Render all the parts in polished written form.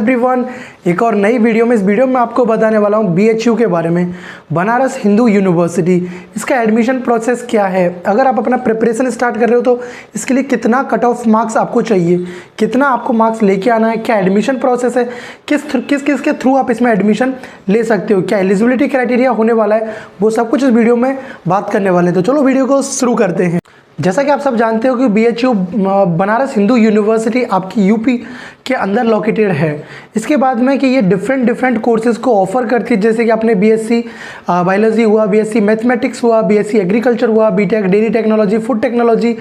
Everyone, एक और नई वीडियो में। इस वीडियो में आपको बताने वाला हूँ BHU के बारे में, बनारस हिंदू यूनिवर्सिटी। इसका एडमिशन प्रोसेस क्या है, अगर आप अपना प्रिपरेशन स्टार्ट कर रहे हो तो इसके लिए कितना कट ऑफ मार्क्स आपको चाहिए, कितना आपको मार्क्स लेके आना है, क्या एडमिशन प्रोसेस है, किस के थ्रू आप इसमें एडमिशन ले सकते हो, क्या एलिजिबिलिटी क्राइटेरिया होने वाला है, वो सब कुछ इस वीडियो में बात करने वाले हैं। तो चलो वीडियो को शुरू करते हैं। जैसा कि आप सब जानते हो कि BHU बनारस हिंदू यूनिवर्सिटी आपकी यूपी के अंदर लोकेटेड है। इसके बाद में कि ये डिफरेंट कोर्सेज़ को ऑफर करती है, जैसे कि आपने BSc बायोलॉजी हुआ, BSc मैथमेटिक्स हुआ, BSc एग्रीकल्चर हुआ, BTech dairy technology, food technology,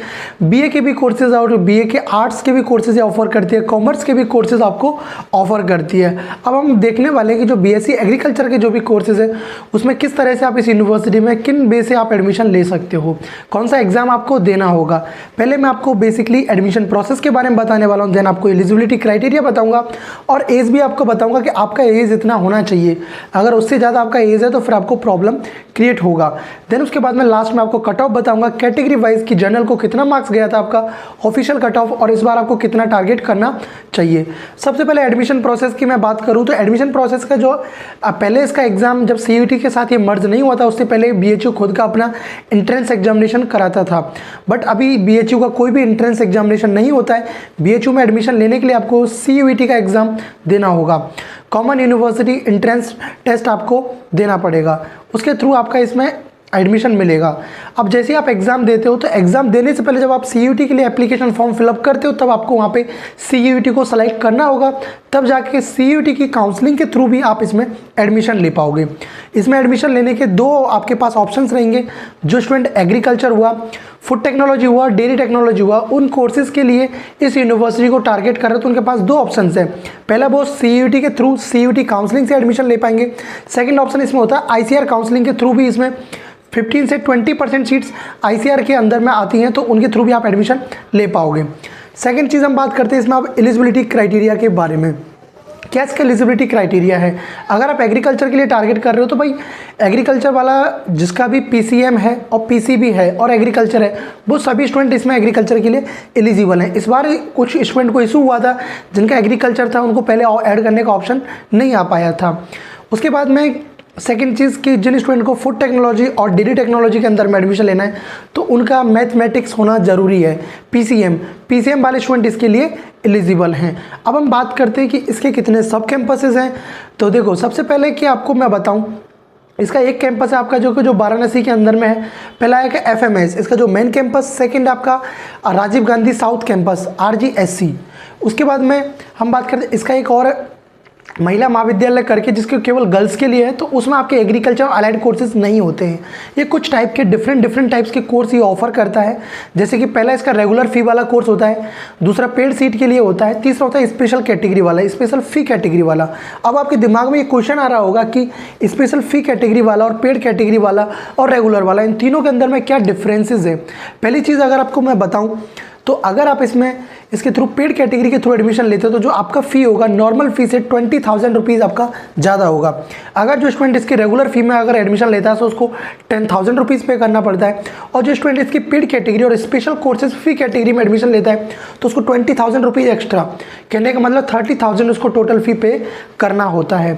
BA के भी कोर्सेज और BA के आर्ट्स के भी कोर्सेज ऑफर करती है, कॉमर्स के भी कोर्सेज आपको ऑफर करती है। अब हम देखने वाले हैं कि जो BSc एग्रीकल्चर के जो भी कोर्सेज है उसमें किस तरह से आप इस यूनिवर्सिटी में किन बे से आप एडमिशन ले सकते हो, कौन सा एग्जाम आपको देना होगा। पहले मैं आपको बेसिकली एडमिशन प्रोसेस के बारे में बताने वाला हूं, देन आपको एलिजिबिलिटी क्राइटेरिया बताऊंगा और एज भी आपको बताऊंगा कि आपका एज इतना होना चाहिए। अगर उससे ज़्यादा आपका एज है तो फिर आपको प्रॉब्लम क्रिएट होगा। देन उसके बाद में लास्ट में आपको कट ऑफ बताऊंगा, कैटेगरी वाइज की जनरल को कितना मार्क्स गया था आपका ऑफिशियल कट ऑफ और इस बार आपको कितना टारगेट करना चाहिए। सबसे पहले एडमिशन प्रोसेस की मैं बात करूँ तो एडमिशन प्रोसेस का जो पहले इसका एग्जाम जब CUT के साथ ये मर्ज नहीं हुआ था, उससे पहले BHU खुद का अपना एंट्रेंस एग्जामिनेशन कराता था। बट अभी BHU का कोई भी एंट्रेंस एग्जामिनेशन नहीं होता है। BHU में एडमिशन लेने के लिए आपको CUET का एग्ज़ाम देना होगा, कॉमन यूनिवर्सिटी एंट्रेंस टेस्ट आपको देना पड़ेगा, उसके थ्रू आपका इसमें एडमिशन मिलेगा। अब जैसे आप एग्ज़ाम देते हो तो एग्ज़ाम देने से पहले जब आप CUET के लिए एप्लीकेशन फॉर्म फिलअप करते हो तब आपको वहाँ पे CUET को सेलेक्ट करना होगा, तब जाके CUET की काउंसलिंग के थ्रू भी आप इसमें एडमिशन ले पाओगे। इसमें एडमिशन लेने के दो आपके पास ऑप्शंस रहेंगे। जो स्टूडेंट एग्रीकल्चर हुआ, फूड टेक्नोलॉजी हुआ, डेयरी टेक्नोलॉजी हुआ, उन कोर्सेज़ के लिए इस यूनिवर्सिटी को टारगेट कर रहे हो तो उनके पास दो ऑप्शन है। पहला वो CUET के थ्रू CUET काउंसलिंग से एडमिशन ले पाएंगे। सेकेंड ऑप्शन इसमें होता है ICAR काउंसलिंग के थ्रू भी इसमें 15 से 20% सीट्स ICAR के अंदर में आती हैं तो उनके थ्रू भी आप एडमिशन ले पाओगे। सेकंड चीज़ हम बात करते हैं इसमें आप एलिजिबिलिटी क्राइटेरिया के बारे में। क्या इसका एलिजिबिलिटी क्राइटेरिया है, अगर आप एग्रीकल्चर के लिए टारगेट कर रहे हो तो भाई एग्रीकल्चर वाला जिसका भी PCM है और PCB है और एग्रीकल्चर है वो सभी स्टूडेंट इसमें एग्रीकल्चर के लिए एलिजिबल हैं। इस बार कुछ स्टूडेंट को इशू हुआ था जिनका एग्रीकल्चर था, उनको पहले ऐड करने का ऑप्शन नहीं आ पाया था। उसके बाद में सेकेंड चीज़ कि जिन स्टूडेंट को फूड टेक्नोलॉजी और डेयरी टेक्नोलॉजी के अंदर में एडमिशन लेना है तो उनका मैथमेटिक्स होना ज़रूरी है। PCM वाले स्टूडेंट इसके लिए एलिजिबल हैं। अब हम बात करते हैं कि इसके कितने सब कैंपसेस हैं। तो देखो, सबसे पहले कि आपको मैं बताऊं, इसका एक कैंपस है आपका जो वाराणसी के अंदर में है। पहला है कि FMS, इसका जो मेन कैंपस। सेकंड आपका Rajiv Gandhi south campus RGSC। उसके बाद में हम बात करते हैं इसका एक और महिला महाविद्यालय करके जिसके केवल गर्ल्स के लिए है, तो उसमें आपके एग्रीकल्चर अलाइड कोर्सेज नहीं होते हैं। ये कुछ टाइप के डिफरेंट टाइप्स के कोर्स ये ऑफर करता है। जैसे कि पहला इसका रेगुलर फ़ी वाला कोर्स होता है, दूसरा पेड सीट के लिए होता है, तीसरा होता है स्पेशल कैटेगरी वाला, स्पेशल फ़ी कैटेगरी वाला। अब आपके दिमाग में ये क्वेश्चन आ रहा होगा कि स्पेशल फ़ी कैटेगरी वाला और पेड कैटेगरी वाला और रेगुलर वाला, इन तीनों के अंदर में क्या डिफरेंसेस है। पहली चीज़ अगर आपको मैं बताऊँ तो अगर आप इसके थ्रू पेड कैटेगरी के थ्रू एडमिशन लेते हो तो जो आपका फ़ी होगा नॉर्मल फ़ी से 20,000 रुपीज़ आपका ज़्यादा होगा। अगर जो स्टूडेंट इसके रेगुलर फ़ी में अगर एडमिशन लेता है तो उसको 10,000 रुपीज़ पे करना पड़ता है, और जो स्टूडेंट इसकी पेड कैटेगरी और स्पेशल कोर्सेज फ़ी कैटेगरी में एडमिशन लेता है तो उसको 20,000 रुपीज़ एक्स्ट्रा, कहने का मतलब 30,000 उसको टोटल फ़ी पे करना होता है।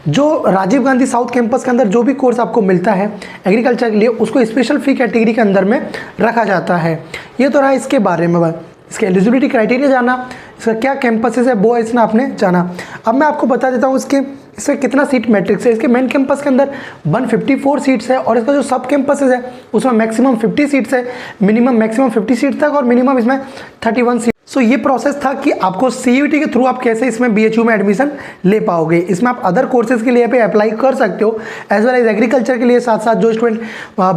जो राजीव गांधी साउथ कैंपस के अंदर जो भी कोर्स आपको मिलता है एग्रीकल्चर के लिए उसको स्पेशल फ़ी कैटेगरी के अंदर में रखा जाता है। ये तो रहा इसके बारे में बात। इसके एलिजिबिलिटी क्राइटेरिया जाना, इसका क्या कैंपसेस है वो इसमें आपने जाना। अब मैं आपको बता देता हूँ इसमें कितना सीट मैट्रिक्स है। इसके मेन कैंपस के अंदर 154 सीट्स है और इसका जो सब कैंपसेस है उसमें मैक्सिमम 50 सीट्स है, मैक्सिमम 50 सीट तक और मिनिमम इसमें 31 सीट। सो ये प्रोसेस था कि आपको CUET के थ्रू आप कैसे इसमें BHU में एडमिशन ले पाओगे। इसमें आप अदर कोर्सेज के लिए पे अप्लाई कर सकते हो एज वेल एज एग्रीकल्चर के लिए। साथ साथ जो स्टूडेंट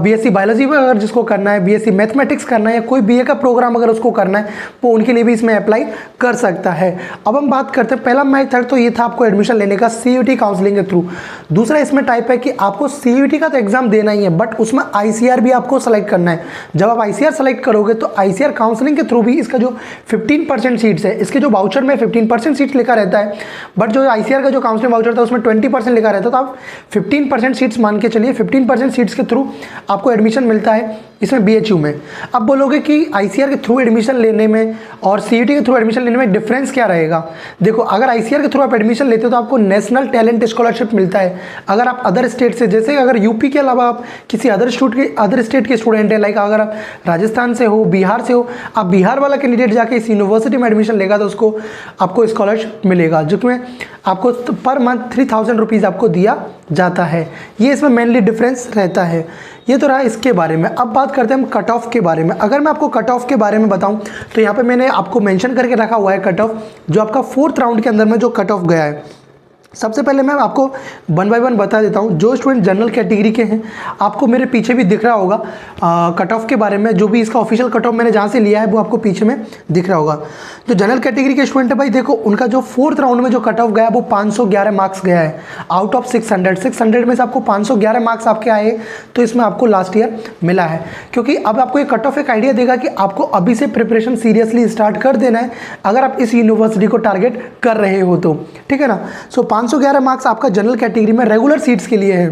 BSc बायोलॉजी में अगर जिसको करना है, BSc मैथमेटिक्स करना है या कोई BA का प्रोग्राम अगर उसको करना है वो उनके लिए भी इसमें अप्लाई कर सकता है। अब हम बात करते हैं, पहला मेथड तो ये था आपको एडमिशन लेने का CUET काउंसलिंग के थ्रू। दूसरा इसमें टाइप है कि आपको CUET का तो एग्जाम देना ही है बट उसमें ICAR भी आपको सेलेक्ट करना है। जब आप ICAR सेलेक्ट करोगे तो ICAR काउंसलिंग के थ्रू भी इसका जो 15% सीट्स है, इसके जो वाउचर में 15% सीट्स लिखा रहता है, बट जो ICAR का जो काउंसलिंग वाउचर था उसमें 20% लिखा रहता, तो आप 15% सीट्स मान के चलिए, 15% सीट्स के थ्रू आपको एडमिशन मिलता है इसमें BHU में। अब बोलोगे कि ICAR के थ्रू एडमिशन लेने में और CUET के थ्रू एडमिशन लेने में डिफरेंस क्या रहेगा? देखो, अगर ICAR के थ्रू आप एडमिशन लेते हो तो आपको नेशनल टैलेंट स्कॉलरशिप मिलता है। अगर आप अदर स्टेट से, जैसे अगर यूपी के अलावा आप किसी अदर स्टेट के स्टूडेंट है, लाइक अगर आप राजस्थान से हो, बिहार से हो, आप बिहार वाला कैंडिडेट जाके इस यूनिवर्सिटी में एडमिशन लेगा तो उसको आपको स्कॉलरशिप मिलेगा, जो कि आपको पर मंथ 3000 रुपीज़ आपको दिया जाता है। ये इसमें मेनली डिफरेंस रहता है। ये तो रहा इसके बारे में। अब बात करते हैं हम कट ऑफ के बारे में। अगर मैं आपको कट ऑफ के बारे में बताऊं तो यहाँ पे मैंने आपको मेंशन करके रखा हुआ है कट ऑफ, जो आपका 4th राउंड के अंदर में जो कट ऑफ गया है। सबसे पहले मैं आपको 1 बाय 1 बता देता हूँ। जो स्टूडेंट जनरल कैटेगरी के हैं, आपको मेरे पीछे भी दिख रहा होगा कट ऑफ के बारे में, जो भी इसका ऑफिशियल कट ऑफ मैंने जहाँ से लिया है वो आपको पीछे में दिख रहा होगा। जो जनरल कैटेगरी के स्टूडेंट है भाई, देखो उनका जो 4th राउंड में जो कट ऑफ गया वो 511 मार्क्स गया है आउट ऑफ 600 में से आपको 511 मार्क्स आपके आए, तो इसमें आपको लास्ट ईयर मिला है। क्योंकि अब आपको ये कट ऑफ एक आइडिया देगा कि आपको अभी से प्रिपरेशन सीरियसली स्टार्ट कर देना है अगर आप इस यूनिवर्सिटी को टारगेट कर रहे हो तो, ठीक है ना। सो 511 मार्क्स आपका जनरल कैटेगरी में रेगुलर सीट्स के लिए है।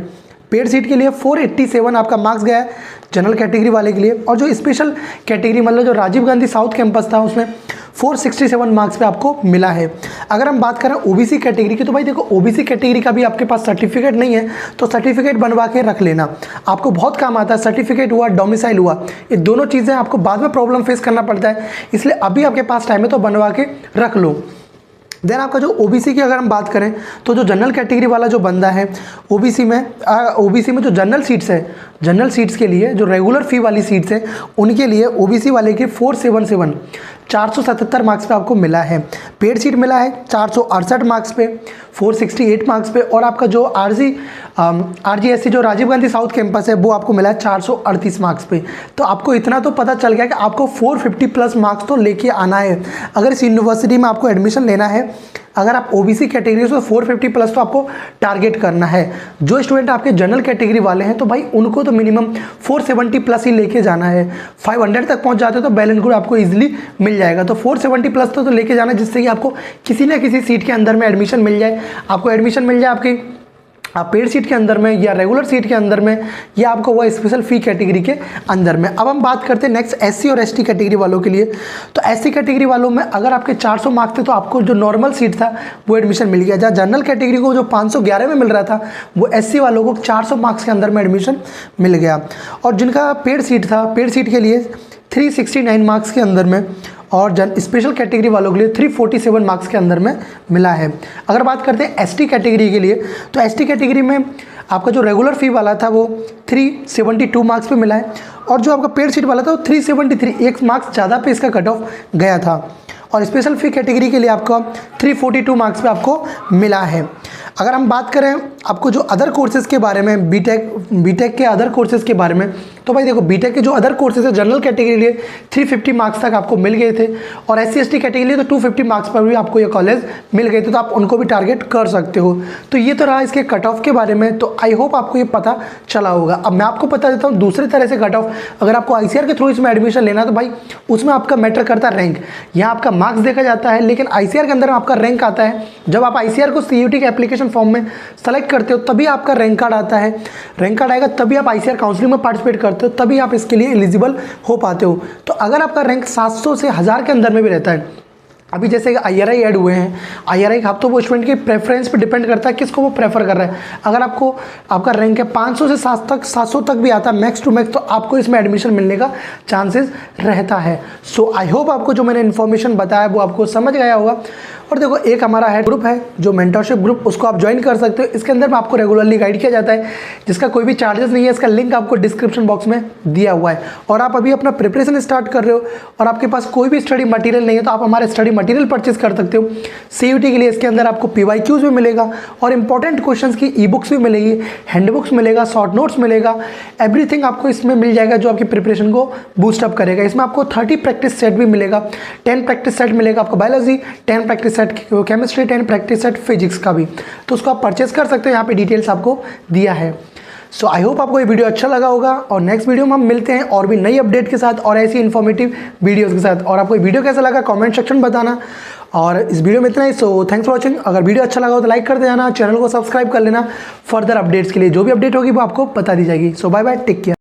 पेड सीट के लिए 487 आपका मार्क्स गया है जनरल कैटेगरी वाले के लिए। और जो स्पेशल कैटेगरी मतलब जो राजीव गांधी साउथ कैंपस था उसमें 467 मार्क्स पे आपको मिला है। अगर हम बात करें ओबीसी कैटेगरी की, तो भाई देखो ओबीसी कैटेगरी का भी आपके पास सर्टिफिकेट नहीं है तो सर्टिफिकेट बनवा के रख लेना, आपको बहुत काम आता है। सर्टिफिकेट हुआ, डोमिसाइल हुआ, ये दोनों चीज़ें आपको बाद में प्रॉब्लम फेस करना पड़ता है, इसलिए अभी आपके पास टाइम है तो बनवा के रख लो। देन आपका जो ओबीसी की अगर हम बात करें तो जो जनरल कैटेगरी वाला जो बंदा है ओबीसी में जो जनरल सीट्स है, जनरल सीट्स के लिए जो रेगुलर फी वाली सीट्स है उनके लिए ओबीसी वाले के 477 477 मार्क्स पे आपको मिला है। पेड सीट मिला है 468 मार्क्स पे, 468 मार्क्स पे। और आपका जो RGSC जो राजीव गांधी साउथ कैंपस है वो आपको मिला है 438 मार्क्स पे। तो आपको इतना तो पता चल गया कि आपको 450 प्लस मार्क्स तो लेके आना है अगर इस यूनिवर्सिटी में आपको एडमिशन लेना है। अगर आप ओबीसी कैटेगरी से 450 प्लस तो आपको टारगेट करना है। जो स्टूडेंट आपके जनरल कैटेगरी वाले हैं तो भाई उनको तो मिनिमम 470 प्लस ही लेके जाना है। 500 तक पहुंच जाते हो तो बैलेंस गुड आपको इजीली मिल जाएगा। तो 470 प्लस तो लेके जाना है, जिससे कि आपको किसी ना किसी सीट के अंदर में एडमिशन मिल जाए। आपको एडमिशन मिल जाए आपकी आप पेड सीट के अंदर में या रेगुलर सीट के अंदर में या आपको वो स्पेशल फी कैटेगरी के अंदर में। अब हम बात करते हैं नेक्स्ट SC और ST कैटेगरी वालों के लिए। तो SC कैटेगरी वालों में अगर आपके 400 मार्क्स थे तो आपको जो नॉर्मल सीट था वो एडमिशन मिल गया। जहाँ जनरल कैटेगरी को जो 511 में मिल रहा था वो SC वालों को 400 मार्क्स के अंदर में एडमिशन मिल गया। और जिनका पेड सीट था, पेड सीट के लिए 369 मार्क्स के अंदर में, और स्पेशल कैटेगरी वालों के लिए 347 मार्क्स के अंदर में मिला है। अगर बात करते हैं ST कैटेगरी के लिए, तो ST कैटेगरी में आपका जो रेगुलर फी वाला था वो 372 मार्क्स पे मिला है, और जो आपका पेड सीट वाला था वो 373, 1 मार्क्स ज़्यादा पे इसका कट ऑफ गया था। और स्पेशल फी कैटेगरी के लिए आपका 342 मार्क्स पे आपको मिला है। अगर हम बात करें आपको जो अदर कोर्सेज़ के बारे में, बीटेक के अदर कोर्सेज़ के बारे में, तो भाई देखो बीटेक के जो अदर कोर्सेज है जनरल कैटेगरी के लिए 350 मार्क्स तक आपको मिल गए थे, और SC ST कैटेगरी के लिए तो 250 मार्क्स पर भी आपको ये कॉलेज मिल गए थे, तो आप उनको भी टारगेट कर सकते हो। तो ये तो रहा इसके कट ऑफ के बारे में। तो आई होप आपको ये पता चला होगा। अब मैं आपको बता देता हूँ दूसरी तरह से कट ऑफ। अगर आपको ICAR के थ्रू इसमें एडमिशन लेना तो भाई उसमें आपका मैटर करता है रैंक। यहाँ आपका मार्क्स देखा जाता है, लेकिन ICAR के अंदर आपका रैंक आता है। जब आप ICAR को CUET के एप्लीकेशन फॉर्म में सेलेक्ट करते हो तभी आपका रैंक कार्ड आता है। रैंक कार्ड आएगा तभी आप ICAR काउंसलिंग में पार्टिसिपेट करते हो, तभी आप इसके लिए एलिजिबल हो पाते हो। तो अगर आपका रैंक 700 से 1000 के अंदर में भी रहता है, अभी जैसे IRI ऐड हुए हैं, IRI आप तो वो स्टूडेंट के प्रेफरेंस पे डिपेंड करता है किसको वो प्रेफर कर रहा है। अगर आपका रैंक है 500 से 700 तक भी आता है मैक्स टू मैक्स, तो आपको इसमें एडमिशन मिलने का चांसेस रहता है। सो आई होप आपको जो मैंने इन्फॉर्मेशन बताया वो आपको समझ गया होगा। और देखो एक हमारा है ग्रुप है जो मेंटरशिप ग्रुप, उसको आप ज्वाइन कर सकते हो। इसके अंदर में आपको रेगुलरली गाइड किया जाता है, जिसका कोई भी चार्जेस नहीं है। इसका लिंक आपको डिस्क्रिप्शन बॉक्स में दिया हुआ है। और आप अभी अपना प्रिपरेशन स्टार्ट कर रहे हो और आपके पास कोई भी स्टडी मटेरियल नहीं है, तो आप हमारे स्टडी मटेरियल परचेज कर सकते हो। CUET के लिए इसके अंदर आपको PYQs भी मिलेगा और इंपॉर्टेंट क्वेश्चंस की ई-बुक्स भी मिलेगी, हैंडबुक्स मिलेगा, शॉर्ट नोट्स मिलेगा, एवरीथिंग आपको इसमें मिल जाएगा जो आपकी प्रिपरेशन को बूस्टअप करेगा। इसमें आपको 30 प्रैक्टिस सेट भी मिलेगा, 10 प्रैक्टिस सेट मिलेगा आपको biology, 10 practice set chemistry, 10 practice set physics का भी। तो उसको आप परचेस कर सकते हो, यहाँ पे डिटेल्स आपको दिया है। सो आई होप आपको ये वीडियो अच्छा लगा होगा और नेक्स्ट वीडियो में हम मिलते हैं और भी नई अपडेट के साथ और ऐसी इन्फॉर्मेटिव वीडियोज़ के साथ। और आपको ये वीडियो कैसा लगा कॉमेंट सेक्शन में बताना। और इस वीडियो में इतना ही। So thanks for watching. अगर वीडियो अच्छा लगा हो तो लाइक कर देना, चैनल को सब्सक्राइब कर लेना फर्दर अपडेट्स के लिए। जो भी अपडेट होगी वो आपको बता दी जाएगी। सो बाय बाय, टेक केयर।